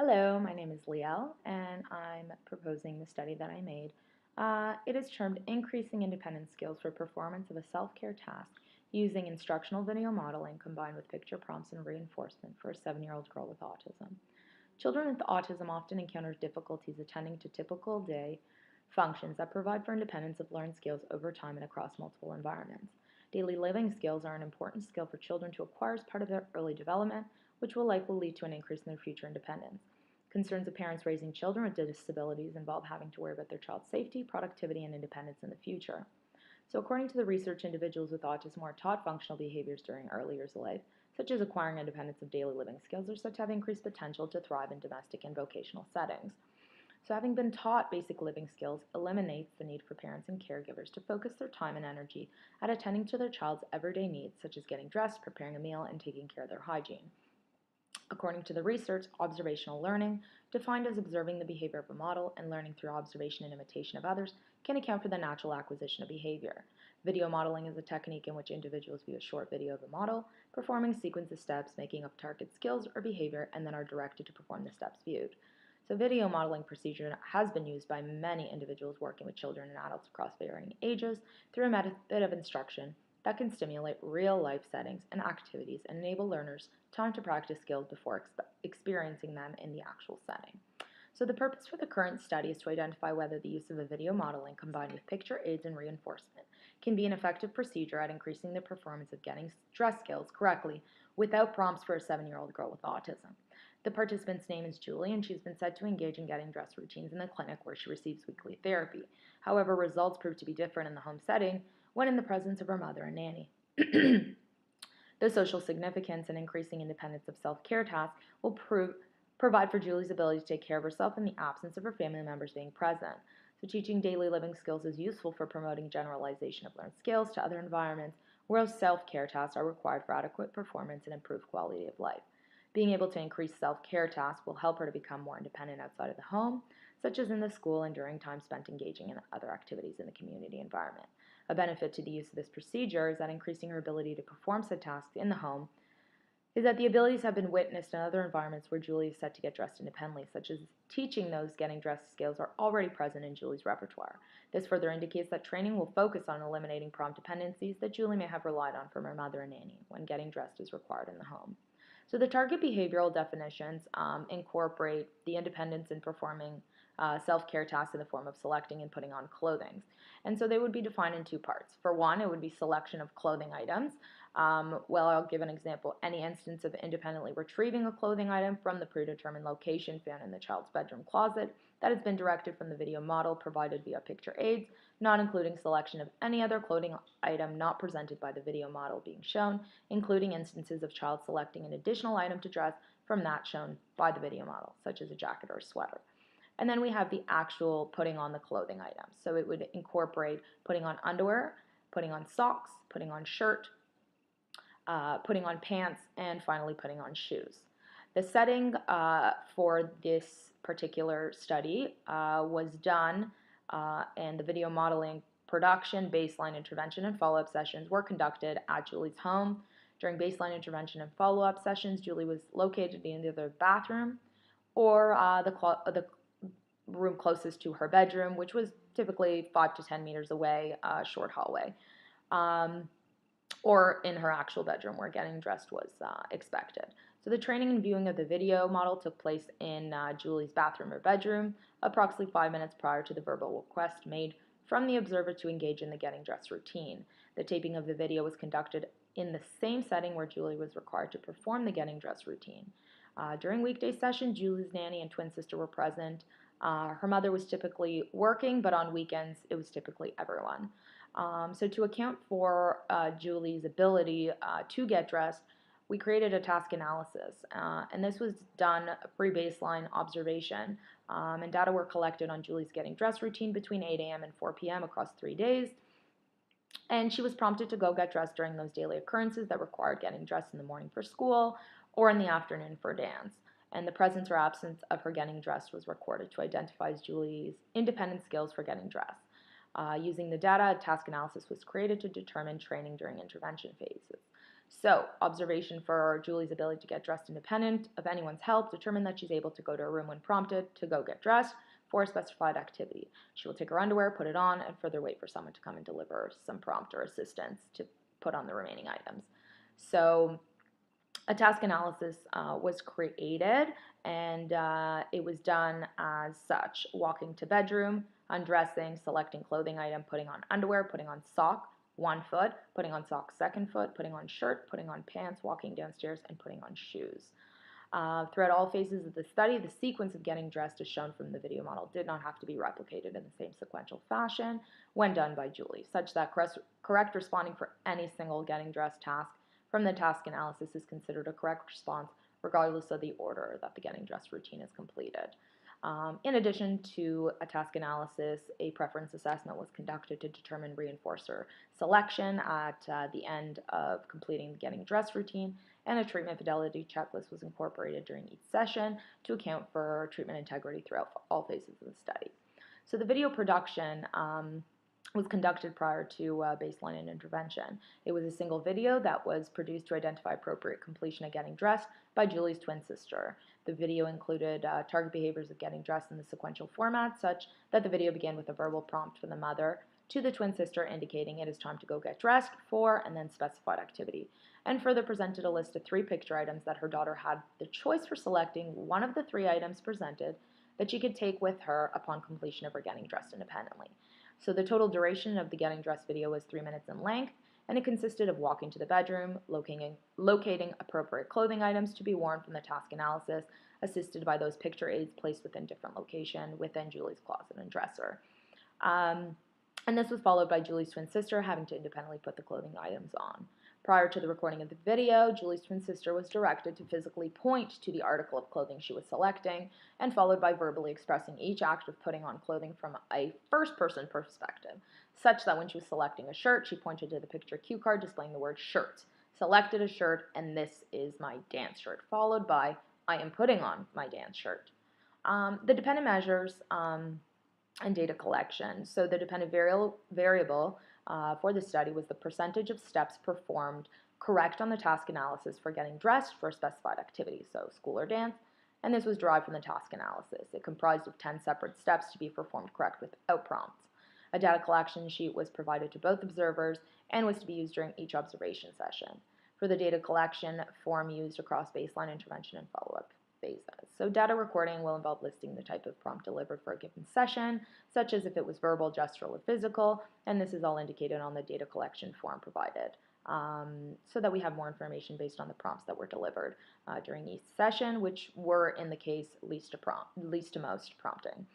Hello, my name is Liel, and I'm proposing the study that I made. It is termed Increasing Independence Skills for Performance of a Self-Care Task using instructional video modeling combined with picture prompts and reinforcement for a 7-year-old girl with autism. Children with autism often encounter difficulties attending to typical day functions that provide for independence of learned skills over time and across multiple environments. Daily living skills are an important skill for children to acquire as part of their early development, which will likely lead to an increase in their future independence. Concerns of parents raising children with disabilities involve having to worry about their child's safety, productivity, and independence in the future. So, according to the research, individuals with autism are taught functional behaviors during early years of life, such as acquiring independence of daily living skills, are said to have increased potential to thrive in domestic and vocational settings. So, having been taught basic living skills eliminates the need for parents and caregivers to focus their time and energy at attending to their child's everyday needs, such as getting dressed, preparing a meal, and taking care of their hygiene. According to the research, observational learning, defined as observing the behavior of a model and learning through observation and imitation of others, can account for the natural acquisition of behavior. Video modeling is a technique in which individuals view a short video of a model, performing a sequence of steps, making up target skills or behavior, and then are directed to perform the steps viewed. So video modeling procedure has been used by many individuals working with children and adults across varying ages through a method of instruction that can stimulate real-life settings and activities and enable learners time to practice skills before experiencing them in the actual setting. So the purpose for the current study is to identify whether the use of a video modeling combined with picture aids and reinforcement can be an effective procedure at increasing the performance of getting dress skills correctly without prompts for a 7-year-old girl with autism. The participant's name is Julie, and she's been said to engage in getting dress routines in the clinic where she receives weekly therapy. However, results prove to be different in the home setting when in the presence of her mother and nanny. The social significance and increasing independence of self-care tasks will provide for Julie's ability to take care of herself in the absence of her family members being present. So teaching daily living skills is useful for promoting generalization of learned skills to other environments where self-care tasks are required for adequate performance and improved quality of life. Being able to increase self-care tasks will help her to become more independent outside of the home, such as in the school and during time spent engaging in other activities in the community environment. A benefit to the use of this procedure is that increasing her ability to perform said tasks in the home is that the abilities have been witnessed in other environments where Julie is set to get dressed independently, such as teaching those getting dressed skills are already present in Julie's repertoire. This further indicates that training will focus on eliminating prompt dependencies that Julie may have relied on from her mother and nanny when getting dressed is required in the home. So the target behavioral definitions incorporate the independence in performing self-care tasks in the form of selecting and putting on clothing. And so they would be defined in two parts. For one, it would be selection of clothing items. I'll give an example. Any instance of independently retrieving a clothing item from the predetermined location found in the child's bedroom closet that has been directed from the video model provided via picture aids, not including selection of any other clothing item not presented by the video model being shown, including instances of child selecting an additional item to dress from that shown by the video model, such as a jacket or a sweater. And then we have the actual putting on the clothing items. So it would incorporate putting on underwear, putting on socks, putting on shirt, putting on pants, and finally putting on shoes. The setting for this particular study was done and the video modeling production, baseline intervention, and follow-up sessions were conducted at Julie's home. During baseline intervention and follow-up sessions, Julie was located in either the bathroom or the room closest to her bedroom, which was typically 5 to 10 meters away, a short hallway, or in her actual bedroom where getting dressed was expected. So the training and viewing of the video model took place in Julie's bathroom or bedroom approximately 5 minutes prior to the verbal request made from the observer to engage in the getting dressed routine. The taping of the video was conducted in the same setting where Julie was required to perform the getting dressed routine. During weekday sessions, Julie's nanny and twin sister were present. Her mother was typically working, but on weekends it was typically everyone. So to account for Julie's ability to get dressed, we created a task analysis, and this was done pre-baseline observation, and data were collected on Julie's getting dressed routine between 8 a.m. and 4 p.m. across 3 days, and she was prompted to go get dressed during those daily occurrences that required getting dressed in the morning for school or in the afternoon for dance. And the presence or absence of her getting dressed was recorded to identify Julie's independent skills for getting dressed. Using the data, a task analysis was created to determine training during intervention phases. So, observation for Julie's ability to get dressed independent of anyone's help determined that she's able to go to her room when prompted to go get dressed for a specified activity. She will take her underwear, put it on, and further wait for someone to come and deliver some prompt or assistance to put on the remaining items. So, a task analysis was created, and it was done as such: walking to bedroom, undressing, selecting clothing item, putting on underwear, putting on sock, one foot, putting on sock, second foot, putting on shirt, putting on pants, walking downstairs, and putting on shoes. Throughout all phases of the study, the sequence of getting dressed as shown from the video model did not have to be replicated in the same sequential fashion when done by Julie, such that correct responding for any single getting dressed task from the task analysis is considered a correct response regardless of the order that the getting dressed routine is completed. In addition to a task analysis, a preference assessment was conducted to determine reinforcer selection at the end of completing the getting dressed routine, and a treatment fidelity checklist was incorporated during each session to account for treatment integrity throughout all phases of the study. So the video production was conducted prior to baseline and intervention. It was a single video that was produced to identify appropriate completion of getting dressed by Julie's twin sister. The video included target behaviors of getting dressed in the sequential format, such that the video began with a verbal prompt from the mother to the twin sister indicating it is time to go get dressed for, and then specified activity, and further presented a list of 3 picture items that her daughter had the choice for selecting one of the 3 items presented that she could take with her upon completion of her getting dressed independently. So the total duration of the getting dressed video was 3 minutes in length, and it consisted of walking to the bedroom, locating appropriate clothing items to be worn from the task analysis, assisted by those picture aids placed within different locations within Julie's closet and dresser. And this was followed by Julie's twin sister having to independently put the clothing items on. Prior to the recording of the video, Julie's twin sister was directed to physically point to the article of clothing she was selecting, and followed by verbally expressing each act of putting on clothing from a first-person perspective, such that when she was selecting a shirt, she pointed to the picture cue card displaying the word shirt, selected a shirt, and this is my dance shirt, followed by I am putting on my dance shirt. The dependent measures and data collection. So the dependent variable for the study was the percentage of steps performed correct on the task analysis for getting dressed for a specified activity, so school or dance, and this was derived from the task analysis. It comprised of 10 separate steps to be performed correct without prompts. A data collection sheet was provided to both observers and was to be used during each observation session. For the data collection form used across baseline, intervention, and follow-up phases. So data recording will involve listing the type of prompt delivered for a given session, such as if it was verbal, gestural, or physical, and this is all indicated on the data collection form provided, so that we have more information based on the prompts that were delivered during each session, which were, in the case, least to most prompting.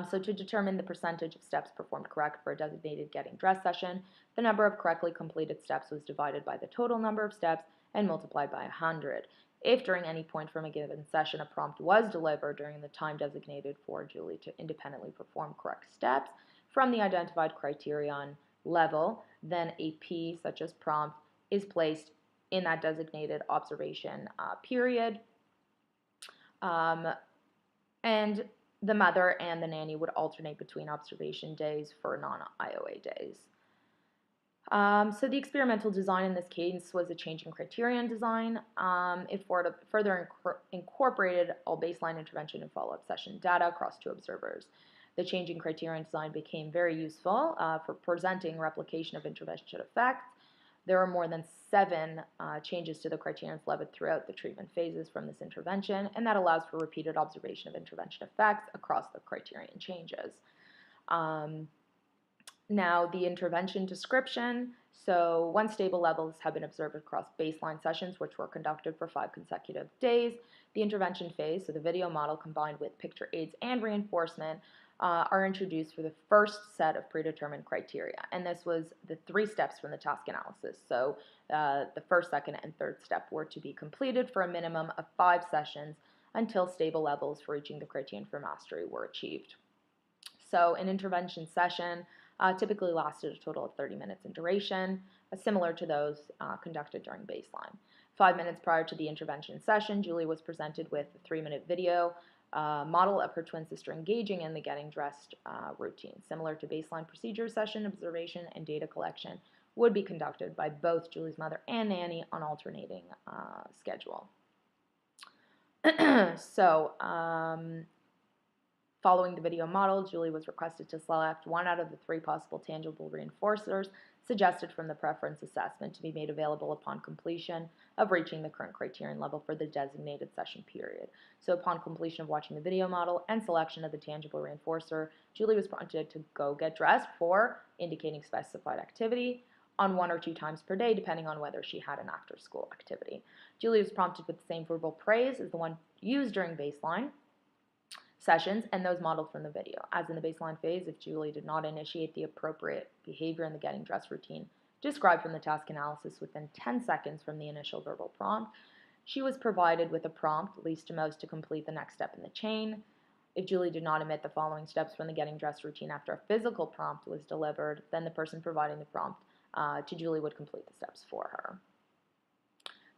So to determine the percentage of steps performed correct for a designated getting dressed session, the number of correctly completed steps was divided by the total number of steps and multiplied by 100. If during any point from a given session a prompt was delivered during the time designated for Julie to independently perform correct steps from the identified criterion level, then a P, such as prompt, is placed in that designated observation period. And the mother and the nanny would alternate between observation days for non-IOA days. So the experimental design in this case was a change in criterion design. It further incorporated all baseline, intervention, and follow-up session data across 2 observers. The change in criterion design became very useful for presenting replication of intervention effects. There are more than 7 changes to the criterions levied throughout the treatment phases from this intervention, and that allows for repeated observation of intervention effects across the criterion changes. Now, the intervention description. So, 1 stable levels have been observed across baseline sessions, which were conducted for 5 consecutive days. The intervention phase, so the video model combined with picture aids and reinforcement, are introduced for the first set of predetermined criteria. And this was the 3 steps from the task analysis. So, the first, second, and third step were to be completed for a minimum of 5 sessions until stable levels for reaching the criterion for mastery were achieved. So, an intervention session typically lasted a total of 30 minutes in duration, similar to those conducted during baseline. 5 minutes prior to the intervention session, Julie was presented with a 3-minute video model of her twin sister engaging in the getting dressed routine. Similar to baseline procedure session, observation, and data collection would be conducted by both Julie's mother and nanny on alternating schedule. So, following the video model, Julie was requested to select one out of the 3 possible tangible reinforcers suggested from the preference assessment to be made available upon completion of reaching the current criterion level for the designated session period. So upon completion of watching the video model and selection of the tangible reinforcer, Julie was prompted to go get dressed for indicating specified activity on 1 or 2 times per day, depending on whether she had an after-school activity. Julie was prompted with the same verbal praise as the one used during baseline sessions and those modeled from the video. As in the baseline phase, if Julie did not initiate the appropriate behavior in the getting dressed routine described from the task analysis within 10 seconds from the initial verbal prompt, she was provided with a prompt, least to most, to complete the next step in the chain. If Julie did not omit the following steps from the getting dressed routine after a physical prompt was delivered, then the person providing the prompt to Julie would complete the steps for her.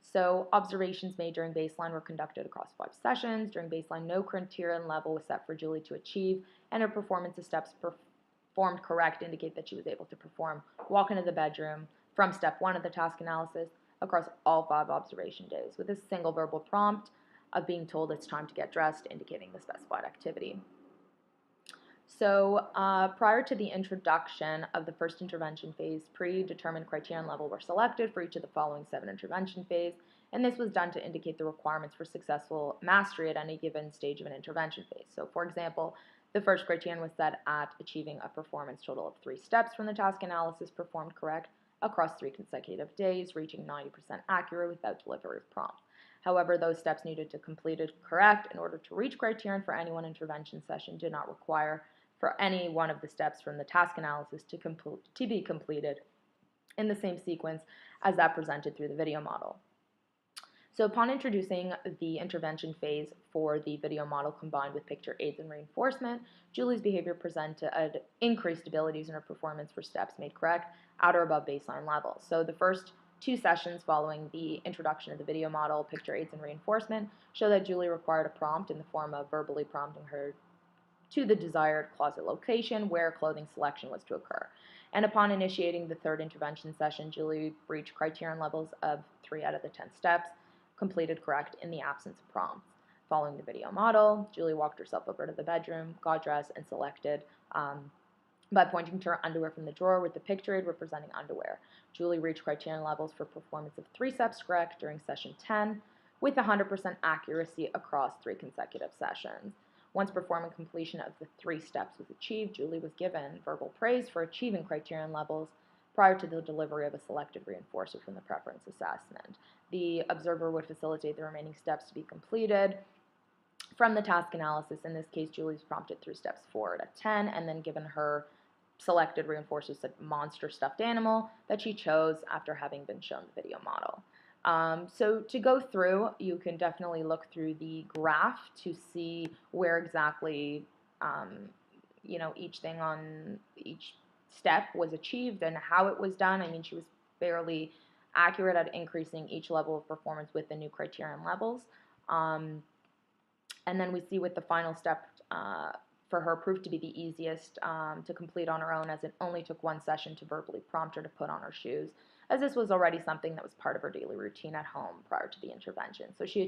So observations made during baseline were conducted across 5 sessions. During baseline, no criterion level was set for Julie to achieve, and her performance of steps performed correct indicate that she was able to perform walk into the bedroom from step 1 of the task analysis across all 5 observation days with a single verbal prompt of being told it's time to get dressed, indicating the specified activity. So prior to the introduction of the first intervention phase, predetermined criterion level were selected for each of the following 7 intervention phase, and this was done to indicate the requirements for successful mastery at any given stage of an intervention phase. So for example, the first criterion was set at achieving a performance total of 3 steps from the task analysis performed correct across 3 consecutive days, reaching 90% accurate without delivery of prompt. However, those steps needed to completed correct in order to reach criterion for any one intervention session did not require for any one of the steps from the task analysis to be completed in the same sequence as that presented through the video model. So upon introducing the intervention phase for the video model combined with picture aids and reinforcement, Julie's behavior presented increased abilities in her performance for steps made correct at or above baseline levels. So the first 2 sessions following the introduction of the video model, picture aids and reinforcement show that Julie required a prompt in the form of verbally prompting her to the desired closet location where clothing selection was to occur. And upon initiating the 3rd intervention session, Julie reached criterion levels of 3 out of the 10 steps, completed correct in the absence of prompts. Following the video model, Julie walked herself over to the bedroom, got dressed, and selected by pointing to her underwear from the drawer with the picture aid representing underwear. Julie reached criterion levels for performance of 3 steps correct during session 10 with 100% accuracy across 3 consecutive sessions. Once performing completion of the 3 steps was achieved, Julie was given verbal praise for achieving criterion levels prior to the delivery of a selected reinforcer from the preference assessment. The observer would facilitate the remaining steps to be completed from the task analysis. In this case, Julie was prompted through steps 4 to 10 and then given her selected reinforcers, a monster stuffed animal that she chose after having been shown the video model. So to go through, you can definitely look through the graph to see where exactly, each thing on each step was achieved and how it was done. I mean, she was fairly accurate at increasing each level of performance with the new criterion levels. And then we see with the final step for her proved to be the easiest to complete on her own, as it only took 1 session to verbally prompt her to put on her shoes, as this was already something that was part of her daily routine at home prior to the intervention. So she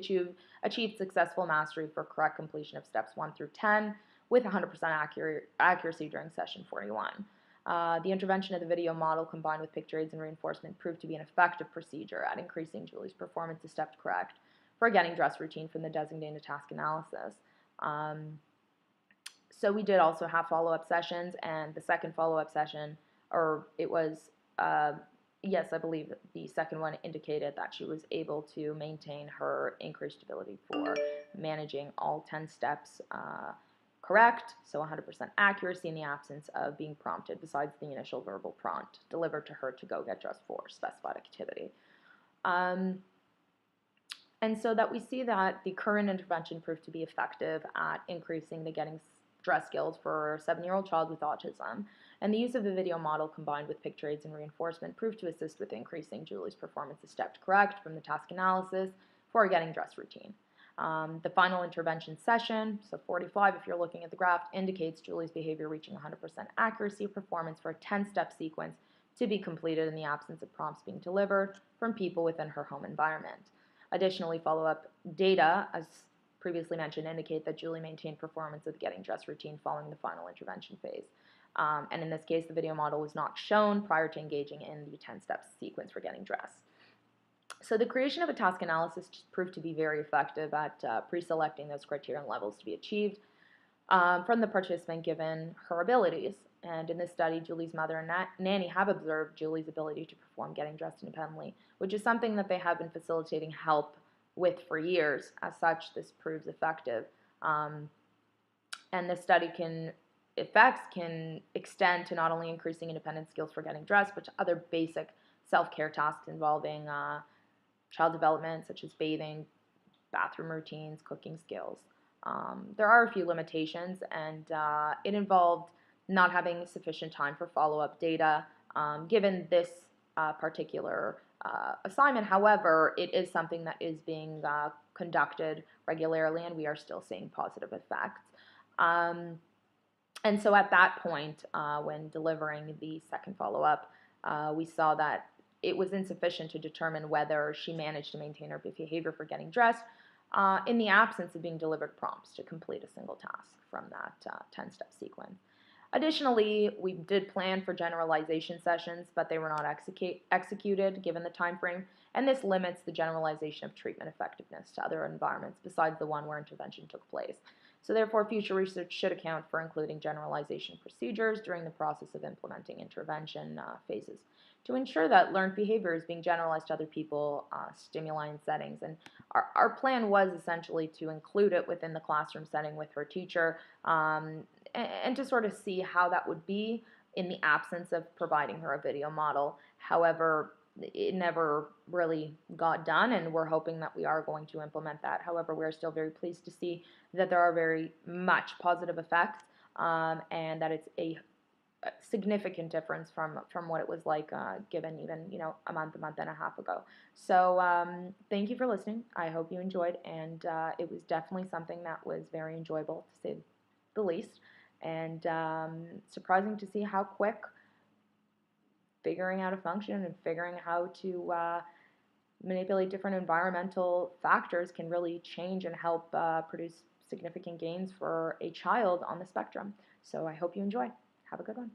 achieved successful mastery for correct completion of steps 1 through 10 with 100% accuracy during session 41. The intervention of the video model combined with picture aids and reinforcement proved to be an effective procedure at increasing Julie's performance of steps correct for getting dress routine from the designated task analysis. So we did also have follow-up sessions, and the second follow-up session, yes, I believe the second one indicated that she was able to maintain her increased ability for managing all 10 steps correct, so 100% accuracy in the absence of being prompted, besides the initial verbal prompt delivered to her to go get dressed for specified activity. And so that we see that the current intervention proved to be effective at increasing the getting dress skills for a 7-year-old child with autism, and the use of the video model combined with picture aids and reinforcement proved to assist with increasing Julie's performance of steps correct from the task analysis for a getting dress routine. The final intervention session, so 45 if you're looking at the graph, indicates Julie's behavior reaching 100% accuracy of performance for a 10-step sequence to be completed in the absence of prompts being delivered from people within her home environment. Additionally, follow-up data, as previously mentioned, indicate that Julie maintained performance of the getting dressed routine following the final intervention phase. And in this case, the video model was not shown prior to engaging in the 10-step sequence for getting dressed. So the creation of a task analysis proved to be very effective at pre-selecting those criterion levels to be achieved from the participant given her abilities. And in this study, Julie's mother and nanny have observed Julie's ability to perform getting dressed independently, which is something that they have been facilitating help with for years. As such, this proves effective. And the study effects can extend to not only increasing independent skills for getting dressed, but to other basic self-care tasks involving child development, such as bathing, bathroom routines, cooking skills. There are a few limitations, and it involved not having sufficient time for follow-up data given this particular assignment. However, it is something that is being conducted regularly, and we are still seeing positive effects. And so at that point, when delivering the second follow-up, we saw that it was insufficient to determine whether she managed to maintain her behavior for getting dressed in the absence of being delivered prompts to complete a single task from that 10-step sequence. Additionally, we did plan for generalization sessions, but they were not executed given the time frame, and this limits the generalization of treatment effectiveness to other environments besides the one where intervention took place. So therefore, future research should account for including generalization procedures during the process of implementing intervention phases to ensure that learned behavior is being generalized to other people, stimuli, and settings. And our plan was essentially to include it within the classroom setting with her teacher and to sort of see how that would be in the absence of providing her a video model. However, it never really got done, and we're hoping that we are going to implement that. However, we're still very pleased to see that there are very much positive effects and that it's a significant difference from what it was like given even a month and a half ago. So thank you for listening. I hope you enjoyed, and it was definitely something that was very enjoyable, to say the least, and surprising to see how quick figuring out a function and figuring how to manipulate different environmental factors can really change and help produce significant gains for a child on the spectrum. So I hope you enjoy. Have a good one.